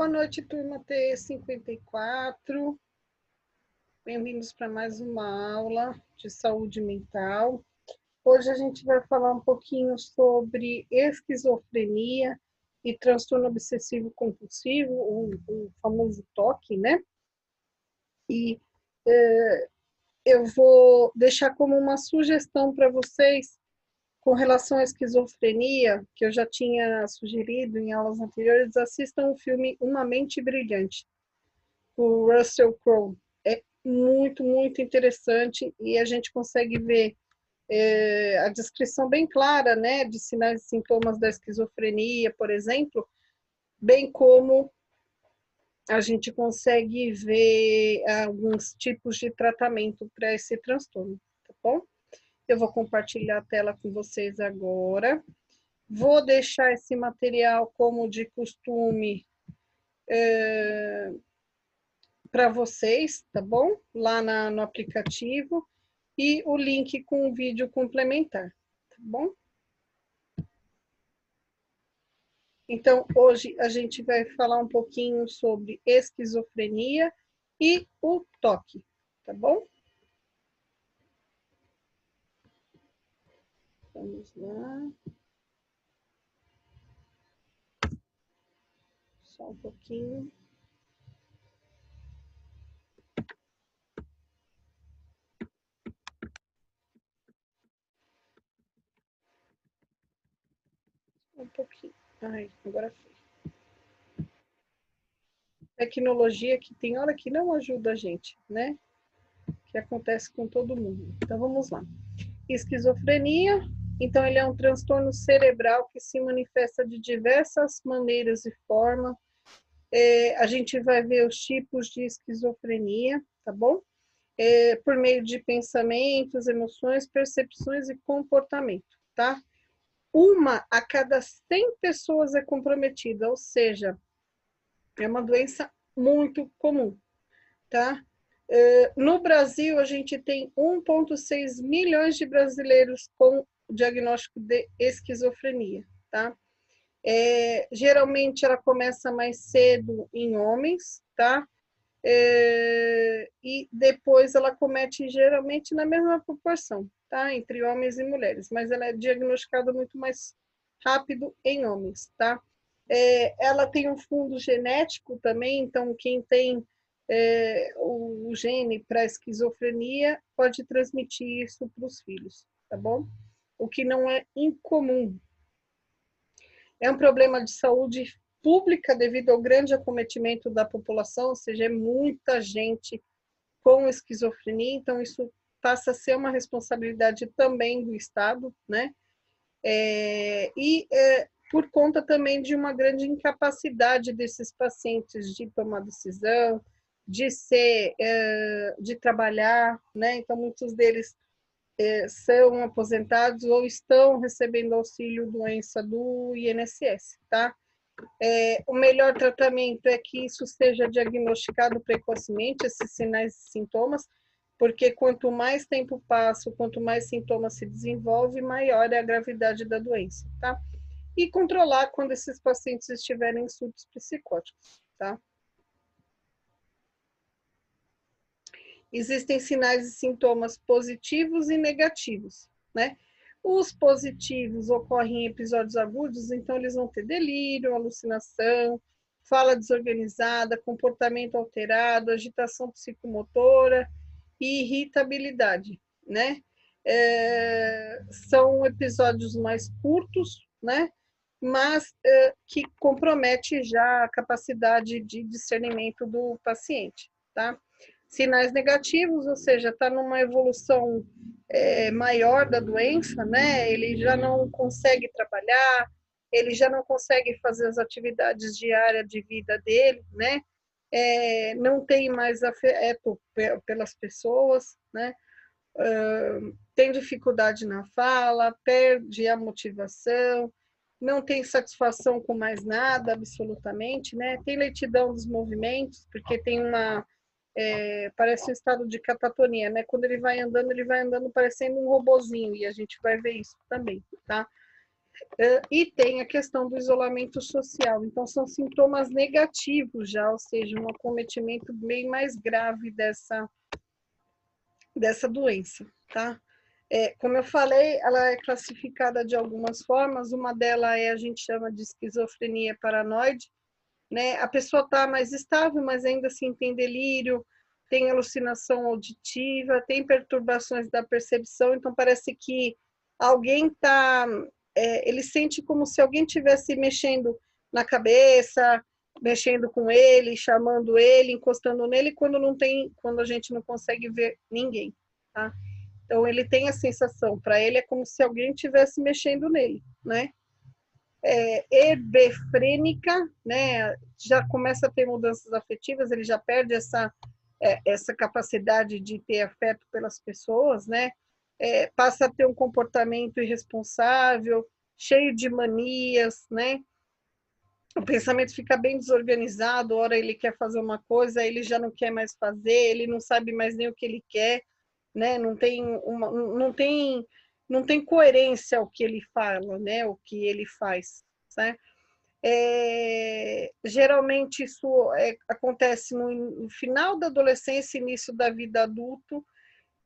Boa noite, turma T54. Bem-vindos para mais uma aula de saúde mental. Hoje a gente vai falar um pouquinho sobre esquizofrenia e transtorno obsessivo compulsivo, o famoso TOC, né? E eu vou deixar como uma sugestão para vocês com relação à esquizofrenia, que eu já tinha sugerido em aulas anteriores, assistam o filme Uma Mente Brilhante, o Russell Crowe. É muito, muito interessante e a gente consegue ver a descrição bem clara, né, de sinais e sintomas da esquizofrenia, por exemplo, bem como a gente consegue ver alguns tipos de tratamento para esse transtorno, tá bom? Eu vou compartilhar a tela com vocês agora. Vou deixar esse material, como de costume, para vocês, tá bom? Lá no aplicativo. E o link com o vídeo complementar, tá bom? Então, hoje a gente vai falar um pouquinho sobre esquizofrenia e o TOC, tá bom? Vamos lá. Só um pouquinho. Um pouquinho. Ai, agora foi. Tecnologia que tem hora que não ajuda a gente, né? Que acontece com todo mundo. Então, vamos lá. Esquizofrenia, então, ele é um transtorno cerebral que se manifesta de diversas maneiras e formas. A gente vai ver os tipos de esquizofrenia, tá bom? Por meio de pensamentos, emoções, percepções e comportamento, tá? Uma a cada 100 pessoas é comprometida, ou seja, é uma doença muito comum, tá? No Brasil, a gente tem 1,6 milhões de brasileiros com diagnóstico de esquizofrenia, tá? Geralmente ela começa mais cedo em homens, tá? E depois ela comete geralmente na mesma proporção, tá? Entre homens e mulheres, mas ela é diagnosticada muito mais rápido em homens, tá? Ela tem um fundo genético também, então quem tem o gene para esquizofrenia pode transmitir isso para os filhos, tá bom? O que não é incomum. É um problema de saúde pública devido ao grande acometimento da população, ou seja, é muita gente com esquizofrenia, então isso passa a ser uma responsabilidade também do Estado, né? Por conta também de uma grande incapacidade desses pacientes de tomar decisão, de trabalhar, né? Então muitos deles são aposentados ou estão recebendo auxílio doença do INSS, tá? O melhor tratamento é que isso seja diagnosticado precocemente, esses sinais e sintomas, porque quanto mais tempo passa, quanto mais sintomas se desenvolve, maior é a gravidade da doença, tá? E controlar quando esses pacientes estiverem em surtos psicóticos, tá? Existem sinais e sintomas positivos e negativos, né? Os positivos ocorrem em episódios agudos, então eles vão ter delírio, alucinação, fala desorganizada, comportamento alterado, agitação psicomotora e irritabilidade, né? São episódios mais curtos, né? Mas que compromete já a capacidade de discernimento do paciente, tá? Sinais negativos, ou seja, está numa evolução maior da doença, né? Ele já não consegue trabalhar, ele já não consegue fazer as atividades diárias de vida dele, né? Não tem mais afeto pelas pessoas, né? Tem dificuldade na fala, perde a motivação, não tem satisfação com mais nada, absolutamente, né? Tem lentidão dos movimentos, porque tem parece um estado de catatonia, né? Quando ele vai andando parecendo um robozinho, e a gente vai ver isso também, tá? E tem a questão do isolamento social. Então, são sintomas negativos já, ou seja, um acometimento bem mais grave dessa doença, tá? Como eu falei, ela é classificada de algumas formas. Uma delas a gente chama de esquizofrenia paranoide, né? A pessoa está mais estável, mas ainda assim tem delírio, tem alucinação auditiva, tem perturbações da percepção, então parece que alguém está, ele sente como se alguém estivesse mexendo na cabeça, mexendo com ele, chamando ele, encostando nele, quando a gente não consegue ver ninguém, tá? Então ele tem a sensação, para ele é como se alguém estivesse mexendo nele, né? Hebefrênica, né? Já começa a ter mudanças afetivas, ele já perde essa capacidade de ter afeto pelas pessoas, né? Passa a ter um comportamento irresponsável, cheio de manias, né? O pensamento fica bem desorganizado, hora ele quer fazer uma coisa, ele já não quer mais fazer, ele não sabe mais nem o que ele quer, né? Não tem coerência o que ele fala, né? O que ele faz, né? Geralmente isso acontece no final da adolescência, início da vida adulto.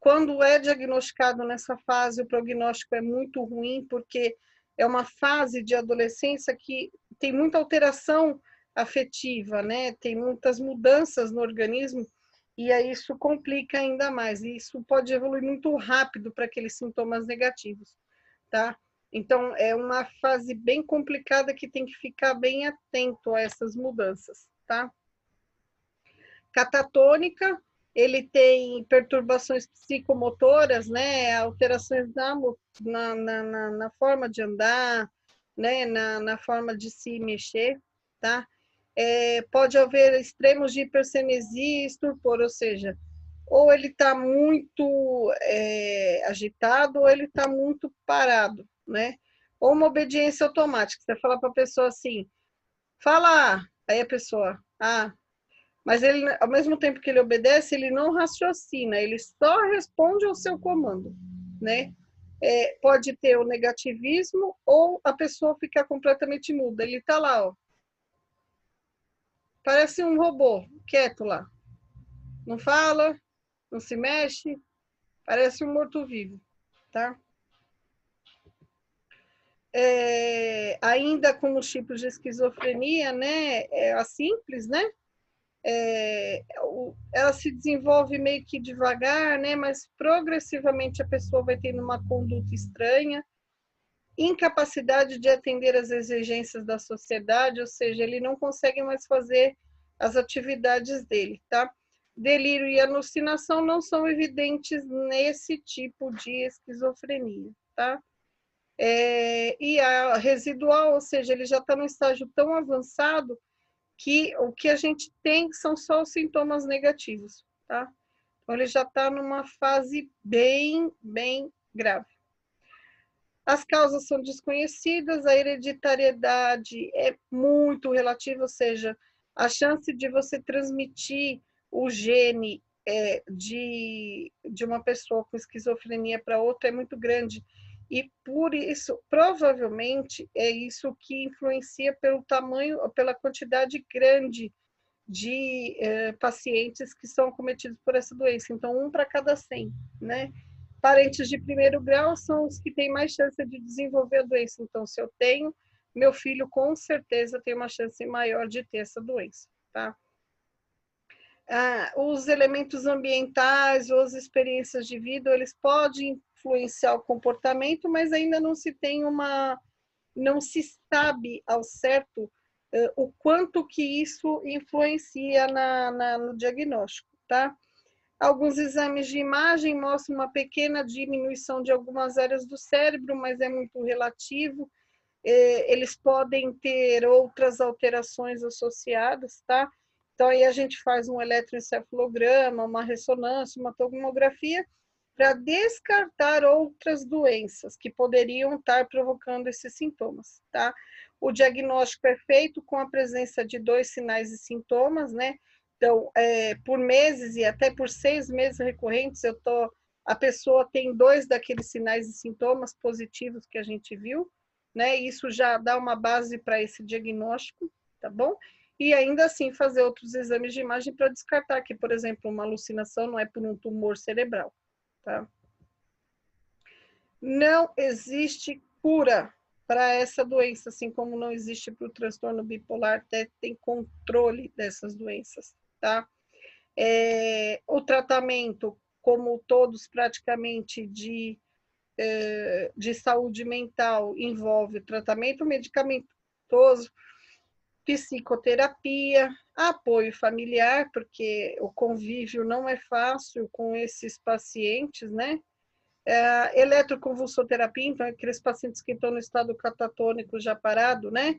Quando é diagnosticado nessa fase, o prognóstico é muito ruim, porque é uma fase de adolescência que tem muita alteração afetiva, né? Tem muitas mudanças no organismo, e aí isso complica ainda mais. E isso pode evoluir muito rápido para aqueles sintomas negativos, tá? Então, é uma fase bem complicada que tem que ficar bem atento a essas mudanças, tá? Catatônica, ele tem perturbações psicomotoras, né? Alterações na forma de andar, né? Na forma de se mexer, tá? Pode haver extremos de hipercinesia e estupor, ou seja, ou ele está muito agitado ou ele está muito parado, né? Ou uma obediência automática. Você fala para a pessoa assim, fala, aí a pessoa, mas ele, ao mesmo tempo que ele obedece, ele não raciocina, ele só responde ao seu comando, né? Pode ter o negativismo ou a pessoa ficar completamente muda. Ele está lá, ó, parece um robô, quieto lá, não fala, não se mexe, parece um morto-vivo, tá? Ainda com os tipos de esquizofrenia, né? A simples, né? Ela se desenvolve meio que devagar, né? Mas progressivamente a pessoa vai tendo uma conduta estranha, incapacidade de atender às exigências da sociedade, ou seja, ele não consegue mais fazer as atividades dele, tá? Delírio e alucinação não são evidentes nesse tipo de esquizofrenia, tá? E a residual, ou seja, ele já está num estágio tão avançado que o que a gente tem são só os sintomas negativos, tá? Então, ele já está numa fase bem, bem grave. As causas são desconhecidas, a hereditariedade é muito relativa, ou seja, a chance de você transmitir o gene de uma pessoa com esquizofrenia para outra é muito grande. E por isso, provavelmente, é isso que influencia pelo tamanho, pela quantidade grande de pacientes que são acometidos por essa doença. Então, 1 para cada 100, né? Parentes de primeiro grau são os que têm mais chance de desenvolver a doença. Então, se eu tenho, meu filho com certeza tem uma chance maior de ter essa doença, tá? Os elementos ambientais ou as experiências de vida, eles podem influenciar o comportamento, mas ainda não se tem não se sabe ao certo o quanto que isso influencia no diagnóstico, tá? Alguns exames de imagem mostram uma pequena diminuição de algumas áreas do cérebro, mas é muito relativo. Eles podem ter outras alterações associadas, tá? Então, aí a gente faz um eletroencefalograma, uma ressonância, uma tomografia, para descartar outras doenças que poderiam estar provocando esses sintomas, tá? O diagnóstico é feito com a presença de 2 sinais e sintomas, né? Então, por meses e até por 6 meses recorrentes, a pessoa tem 2 daqueles sinais e sintomas positivos que a gente viu, né? Isso já dá uma base para esse diagnóstico, tá bom? E ainda assim fazer outros exames de imagem para descartar que, por exemplo, uma alucinação não é por um tumor cerebral, tá? Não existe cura para essa doença, assim como não existe para o transtorno bipolar, até tem controle dessas doenças, tá? O tratamento, como todos praticamente de saúde mental, envolve tratamento medicamentoso, psicoterapia, apoio familiar, porque o convívio não é fácil com esses pacientes, né? Eletroconvulsoterapia, então aqueles pacientes que estão no estado catatônico já parado, né?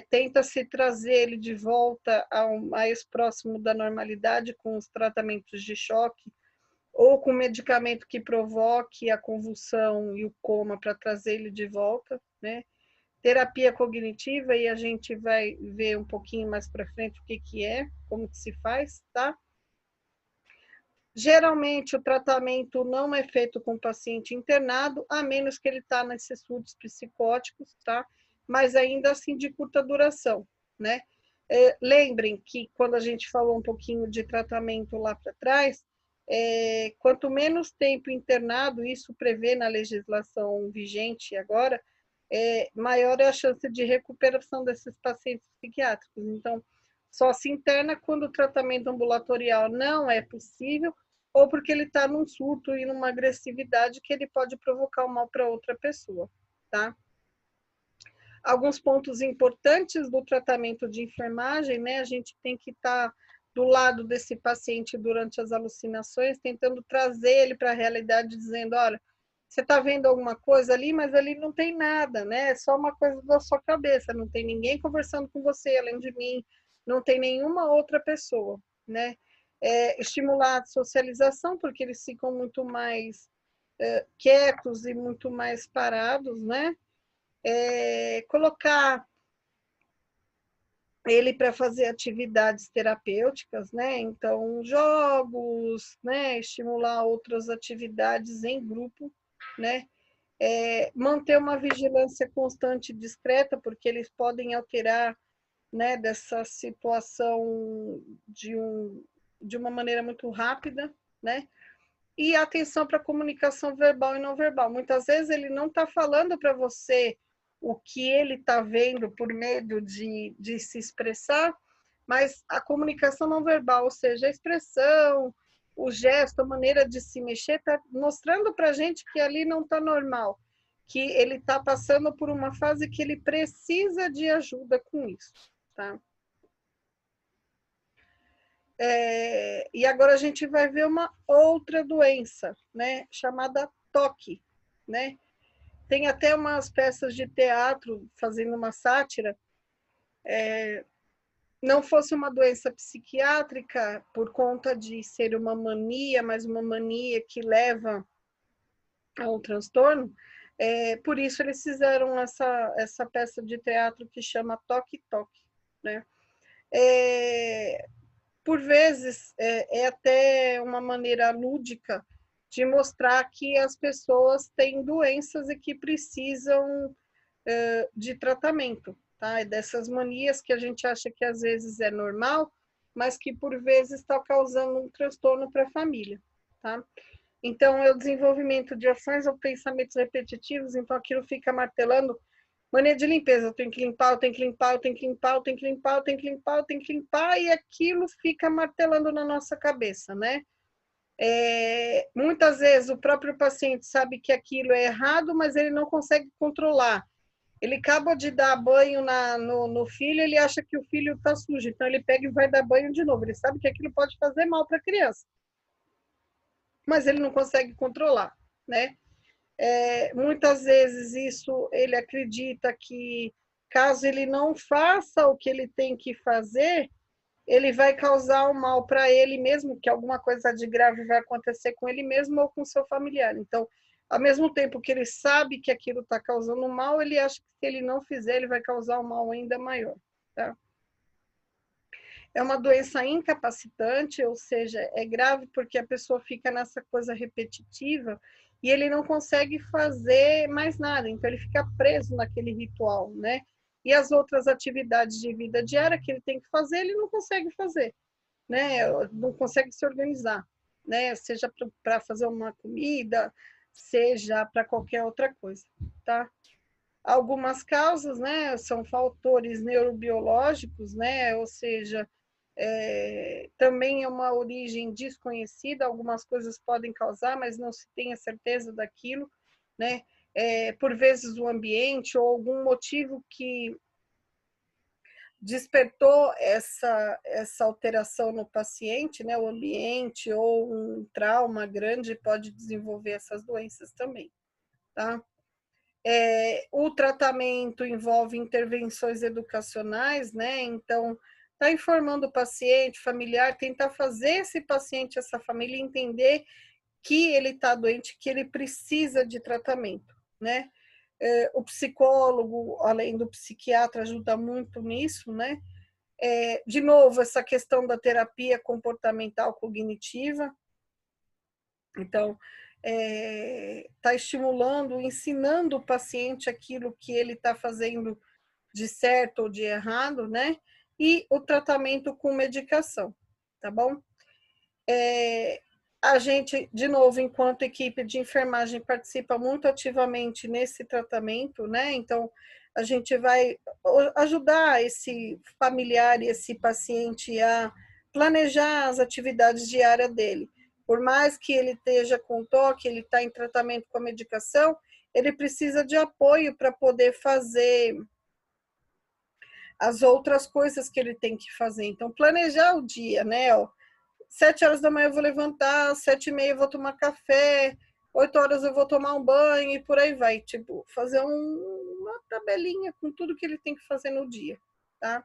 Tenta-se trazer ele de volta ao mais próximo da normalidade com os tratamentos de choque ou com medicamento que provoque a convulsão e o coma para trazer ele de volta, né? Terapia cognitiva, e a gente vai ver um pouquinho mais para frente o que é, como que se faz, tá? Geralmente, o tratamento não é feito com o paciente internado, a menos que ele está nesses surtos psicóticos, tá? Mas ainda assim de curta duração, né? Lembrem que quando a gente falou um pouquinho de tratamento lá para trás, quanto menos tempo internado, isso prevê na legislação vigente agora, maior é a chance de recuperação desses pacientes psiquiátricos. Então, só se interna quando o tratamento ambulatorial não é possível ou porque ele está num surto e numa agressividade que ele pode provocar o mal para outra pessoa, tá? Alguns pontos importantes do tratamento de enfermagem, né? A gente tem que estar do lado desse paciente durante as alucinações, tentando trazer ele para a realidade, dizendo, olha, você está vendo alguma coisa ali, mas ali não tem nada, né? É só uma coisa da sua cabeça, não tem ninguém conversando com você além de mim, não tem nenhuma outra pessoa, né? Estimular a socialização, porque eles ficam muito mais quietos e muito mais parados, né? Colocar ele para fazer atividades terapêuticas, né? Então, jogos, né? Estimular outras atividades em grupo, né? Manter uma vigilância constante e discreta, porque eles podem alterar, né, dessa situação de uma maneira muito rápida, né? E atenção para a comunicação verbal e não verbal. Muitas vezes ele não está falando para você o que ele está vendo por medo de se expressar, mas a comunicação não verbal, ou seja, a expressão, o gesto, a maneira de se mexer, está mostrando para a gente que ali não está normal, que ele está passando por uma fase que ele precisa de ajuda com isso, tá? E agora a gente vai ver uma outra doença, né, chamada TOC, né? Tem até umas peças de teatro fazendo uma sátira. Não fosse uma doença psiquiátrica por conta de ser uma mania, mas uma mania que leva a um transtorno, por isso eles fizeram essa peça de teatro que chama Toque Toque, né? Por vezes até uma maneira lúdica de mostrar que as pessoas têm doenças e que precisam de tratamento, tá? Dessas manias que a gente acha que às vezes é normal, mas que por vezes está causando um transtorno para a família, tá? Então, é o desenvolvimento de ações ou pensamentos repetitivos, então aquilo fica martelando. Mania de limpeza, eu tenho que limpar, eu tenho que limpar, eu tenho que limpar, eu tenho que limpar, eu tenho que limpar, eu tenho que limpar, e aquilo fica martelando na nossa cabeça, né? Muitas vezes o próprio paciente sabe que aquilo é errado, mas ele não consegue controlar. Ele acaba de dar banho no filho, ele acha que o filho está sujo, então ele pega e vai dar banho de novo. Ele sabe que aquilo pode fazer mal para a criança, mas ele não consegue controlar, né? Muitas vezes isso ele acredita que caso ele não faça o que ele tem que fazer, ele vai causar um mal para ele mesmo, que alguma coisa de grave vai acontecer com ele mesmo ou com seu familiar. Então, ao mesmo tempo que ele sabe que aquilo está causando mal, ele acha que se ele não fizer, ele vai causar um mal ainda maior. Tá? É uma doença incapacitante, ou seja, é grave porque a pessoa fica nessa coisa repetitiva e ele não consegue fazer mais nada, então ele fica preso naquele ritual, né? E as outras atividades de vida diária que ele tem que fazer, ele não consegue fazer, né? Não consegue se organizar, né? Seja para fazer uma comida, seja para qualquer outra coisa, tá? Algumas causas, né, são fatores neurobiológicos, né, ou seja, também é uma origem desconhecida, algumas coisas podem causar, mas não se tem a certeza daquilo, né, por vezes o ambiente ou algum motivo que despertou essa alteração no paciente, né, o ambiente ou um trauma grande pode desenvolver essas doenças também, tá? O tratamento envolve intervenções educacionais, né? Então, tá informando o paciente, familiar, tentar fazer esse paciente, essa família entender que ele está doente, que ele precisa de tratamento, né? O psicólogo, além do psiquiatra, ajuda muito nisso, né? De novo, essa questão da terapia comportamental cognitiva. Então, está estimulando, ensinando o paciente aquilo que ele está fazendo de certo ou de errado, né? E o tratamento com medicação, tá bom? A gente, de novo, enquanto equipe de enfermagem, participa muito ativamente nesse tratamento, né? Então, a gente vai ajudar esse familiar e esse paciente a planejar as atividades diárias dele. Por mais que ele esteja com toque, ele está em tratamento com a medicação, ele precisa de apoio para poder fazer as outras coisas que ele tem que fazer. Então, planejar o dia, né? 7 horas da manhã eu vou levantar, 7h30 eu vou tomar café, 8 horas eu vou tomar um banho e por aí vai. Tipo, fazer uma tabelinha com tudo que ele tem que fazer no dia, tá?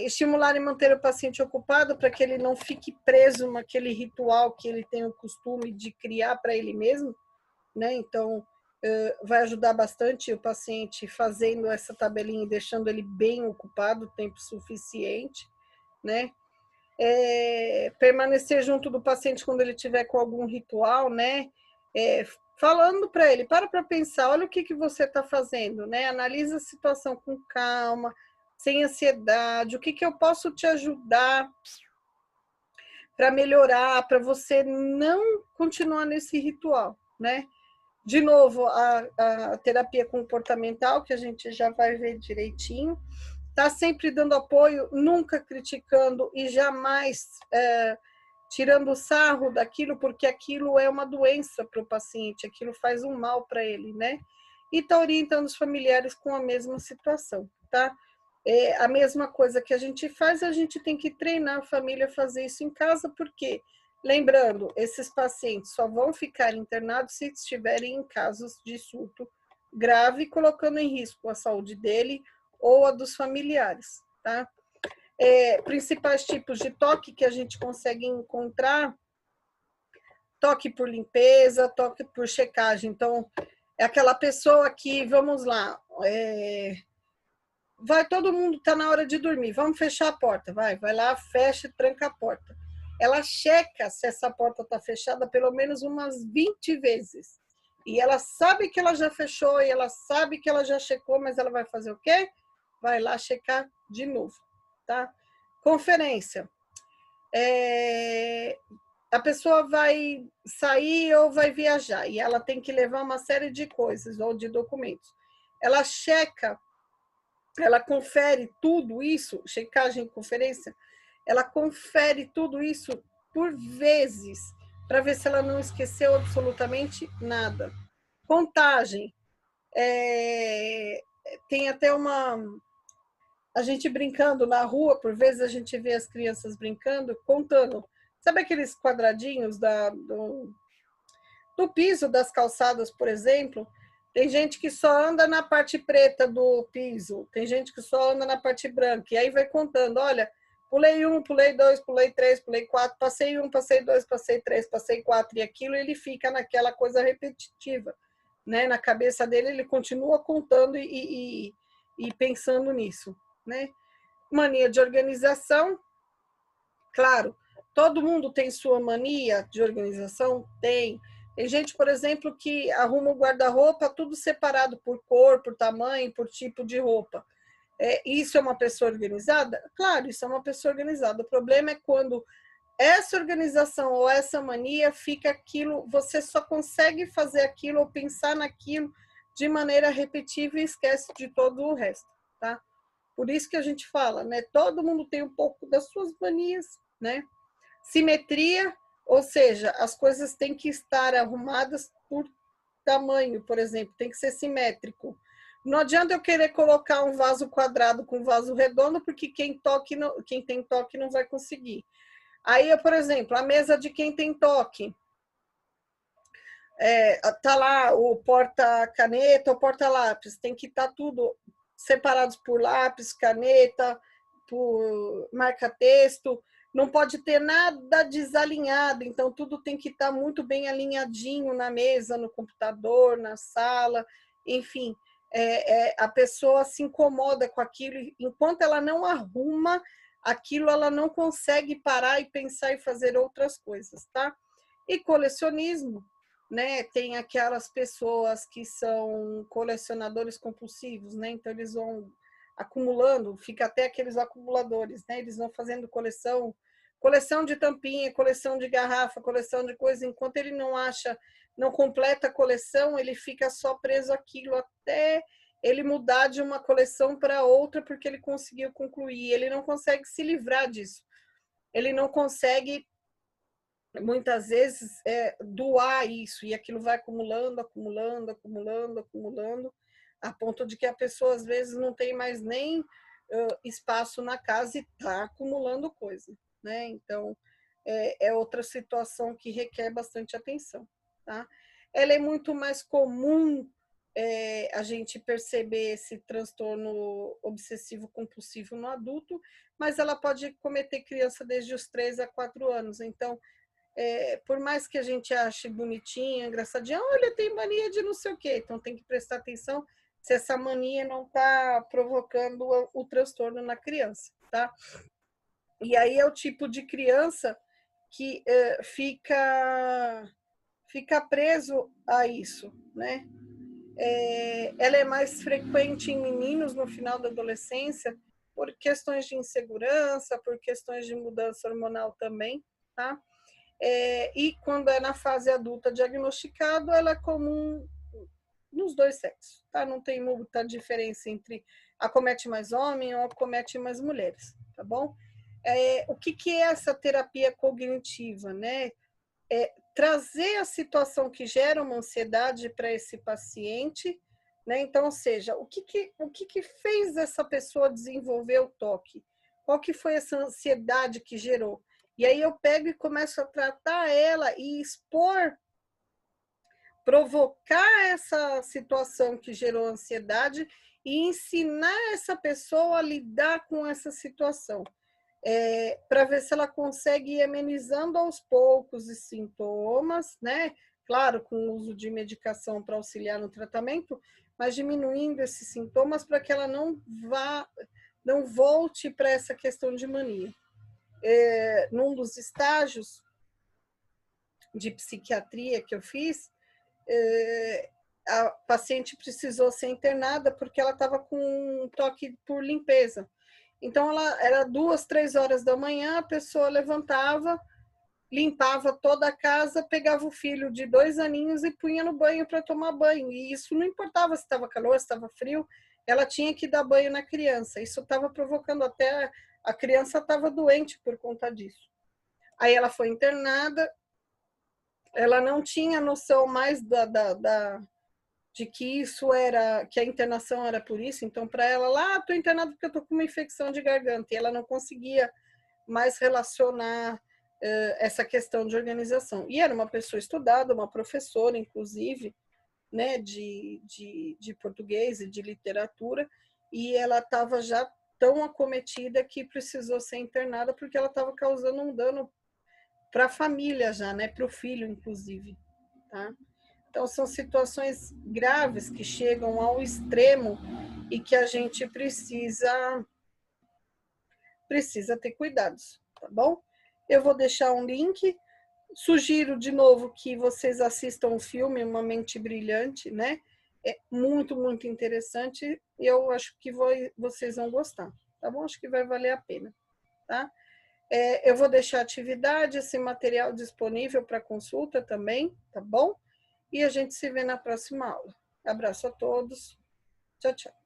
Estimular e manter o paciente ocupado para que ele não fique preso naquele ritual que ele tem o costume de criar para ele mesmo, né? Então, vai ajudar bastante o paciente fazendo essa tabelinha e deixando ele bem ocupado, tempo suficiente, né? Permanecer junto do paciente quando ele tiver com algum ritual, né? Falando para ele, para pensar, olha o que você está fazendo, né? Analisa a situação com calma, sem ansiedade, o que eu posso te ajudar para melhorar, para você não continuar nesse ritual, né? De novo, a terapia comportamental, que a gente já vai ver direitinho, está sempre dando apoio, nunca criticando e jamais tirando sarro daquilo, porque aquilo é uma doença para o paciente, aquilo faz um mal para ele, né? E está orientando os familiares com a mesma situação, tá? A mesma coisa que a gente faz, a gente tem que treinar a família a fazer isso em casa, porque, lembrando, esses pacientes só vão ficar internados se estiverem em casos de surto grave, colocando em risco a saúde dele ou a dos familiares, tá? Principais tipos de toque que a gente consegue encontrar: toque por limpeza, toque por checagem. Então, é aquela pessoa que, vamos lá, vai todo mundo, está na hora de dormir, vamos fechar a porta, vai lá, fecha e tranca a porta. Ela checa se essa porta está fechada pelo menos umas 20 vezes. E ela sabe que ela já fechou, e ela sabe que ela já checou, mas ela vai fazer o quê? Vai lá checar de novo, tá? Conferência. A pessoa vai sair ou vai viajar, e ela tem que levar uma série de coisas, ou de documentos. Ela checa, ela confere tudo isso, checagem e conferência, ela confere tudo isso por vezes, para ver se ela não esqueceu absolutamente nada. Contagem. Tem até a gente brincando na rua, por vezes a gente vê as crianças brincando, contando. Sabe aqueles quadradinhos do piso das calçadas, por exemplo? Tem gente que só anda na parte preta do piso, tem gente que só anda na parte branca, e aí vai contando, olha, pulei 1, pulei 2, pulei 3, pulei 4, passei 1, passei 2, passei 3, passei 4, e aquilo ele fica naquela coisa repetitiva, né? Na cabeça dele ele continua contando e pensando nisso, né? Mania de organização, claro, todo mundo tem sua mania de organização? Tem. Tem gente, por exemplo, que arruma o guarda-roupa tudo separado por cor, por tamanho, por tipo de roupa. Isso é uma pessoa organizada? Claro, isso é uma pessoa organizada. O problema é quando essa organização ou essa mania fica aquilo, você só consegue fazer aquilo ou pensar naquilo de maneira repetitiva e esquece de todo o resto, tá? Por isso que a gente fala, né? Todo mundo tem um pouco das suas manias, né? Simetria, ou seja, as coisas têm que estar arrumadas por tamanho, por exemplo, tem que ser simétrico. Não adianta eu querer colocar um vaso quadrado com um vaso redondo, porque quem tem toque não vai conseguir. Aí, por exemplo, a mesa de quem tem toque, tá lá o porta-caneta, o porta-lápis, tem que estar tudo separados por lápis, caneta, por marca-texto, não pode ter nada desalinhado, então tudo tem que estar muito bem alinhadinho na mesa, no computador, na sala, enfim, a pessoa se incomoda com aquilo, enquanto ela não arruma aquilo, ela não consegue parar e pensar e fazer outras coisas, tá? E colecionismo, né? Tem aquelas pessoas que são colecionadores compulsivos, né? Então eles vão acumulando, fica até aqueles acumuladores, né? Eles vão fazendo coleção de tampinha, coleção de garrafa, coleção de coisa, enquanto ele não acha, não completa a coleção, ele fica só preso àquilo até ele mudar de uma coleção para outra porque ele conseguiu concluir, ele não consegue se livrar disso. Ele não consegue muitas vezes doar isso, e aquilo vai acumulando, acumulando, acumulando, acumulando, a ponto de que a pessoa às vezes não tem mais nem espaço na casa e está acumulando coisa, né? Então é outra situação que requer bastante atenção, tá? Ela é muito mais comum a gente perceber esse transtorno obsessivo compulsivo no adulto, mas ela pode cometer criança desde os 3 a 4 anos, então por mais que a gente ache bonitinha, engraçadinha, olha, tem mania de não sei o quê, então tem que prestar atenção se essa mania não está provocando o transtorno na criança, tá? E aí é o tipo de criança que fica preso a isso, né? Ela é mais frequente em meninos no final da adolescência por questões de insegurança, por questões de mudança hormonal também, tá? E quando é na fase adulta diagnosticado, ela é comum nos dois sexos, tá? Não tem muita diferença entre acomete mais homem ou acomete mais mulheres, tá bom? O que é essa terapia cognitiva, né? Trazer a situação que gera uma ansiedade para esse paciente, né? Então, ou seja, o que fez essa pessoa desenvolver o toque? Qual que foi essa ansiedade que gerou? E aí eu pego e começo a tratar ela e expor, provocar essa situação que gerou ansiedade e ensinar essa pessoa a lidar com essa situação. Para ver se ela consegue ir amenizando aos poucos os sintomas, né? Claro, com o uso de medicação para auxiliar no tratamento, mas diminuindo esses sintomas para que ela não volte para essa questão de mania. Num dos estágios de psiquiatria que eu fiz, a paciente precisou ser internada porque ela estava com um toque por limpeza. Então, era 2, 3 horas da manhã, a pessoa levantava, limpava toda a casa, pegava o filho de 2 aninhos e punha no banho para tomar banho. E isso não importava se estava calor, se estava frio, ela tinha que dar banho na criança. Isso estava provocando até... A criança estava doente por conta disso. Aí ela foi internada, ela não tinha noção mais de que isso era, que a internação era por isso, então para ela, lá, estou internada porque eu estou com uma infecção de garganta, e ela não conseguia mais relacionar essa questão de organização. E era uma pessoa estudada, uma professora, inclusive, né, de português e de literatura, e ela estava já tão acometida que precisou ser internada porque ela estava causando um dano para a família já, né, para o filho, inclusive, tá? Então, são situações graves que chegam ao extremo e que a gente precisa ter cuidados, tá bom? Eu vou deixar um link Sugiro de novo que vocês assistam o filme Uma Mente Brilhante, né? É muito, muito interessante. Eu acho que vocês vão gostar, tá bom? Acho que vai valer a pena, tá? Eu vou deixar a atividade, esse material disponível para consulta também, tá bom? E a gente se vê na próxima aula. Abraço a todos. Tchau, tchau.